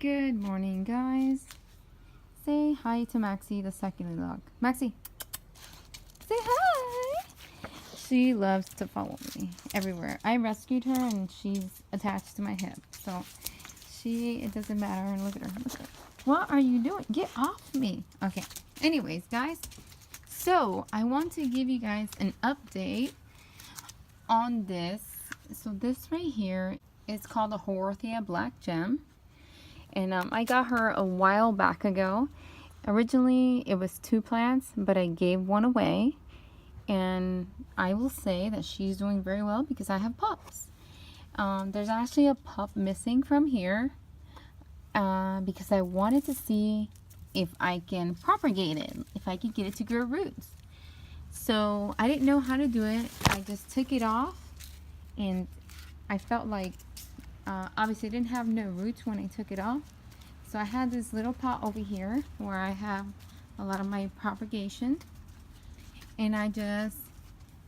Good morning, guys. Say hi to Maxie, the succulent dog. Maxie, say hi. She loves to follow me everywhere. I rescued her and she's attached to my hip. So it doesn't matter. Look at her. Look at her. What are you doing? Get off me. Okay. Anyways, guys. So I want to give you guys an update on this. So this right here is called a haworthia black gem. And I got her a while back ago. Originally it was 2 plants, but I gave one away. And I will say that she's doing very well because I have pups. There's actually a pup missing from here because I wanted to see if I can propagate it, if I could get it to grow roots. So I didn't know how to do it. I just took it off and I felt like obviously I didn't have no roots when I took it off. So I had this little pot over here where I have a lot of my propagation. And I just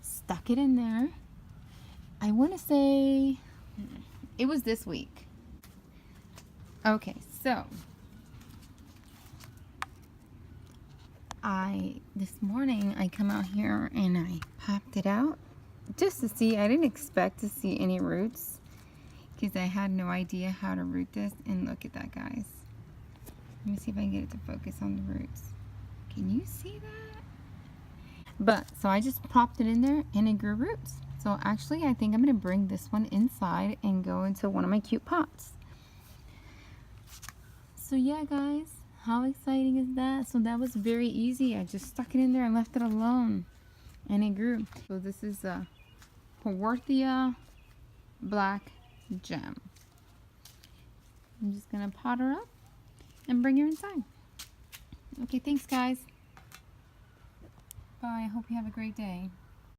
stuck it in there. I want to say it was this week. Okay, so this morning I come out here and I popped it out just to see. I didn't expect to see any roots because I had no idea how to root this. And look at that, guys. Let me see if I can get it to focus on the roots. Can you see that? But so I just popped it in there and it grew roots. So actually I think I'm going to bring this one inside and go into one of my cute pots. So yeah, guys, how exciting is that? So that was very easy. I just stuck it in there and left it alone and it grew. So this is a haworthia black gem. I'm just going to pot her up and bring her inside. Okay, thanks, guys. Bye. I hope you have a great day.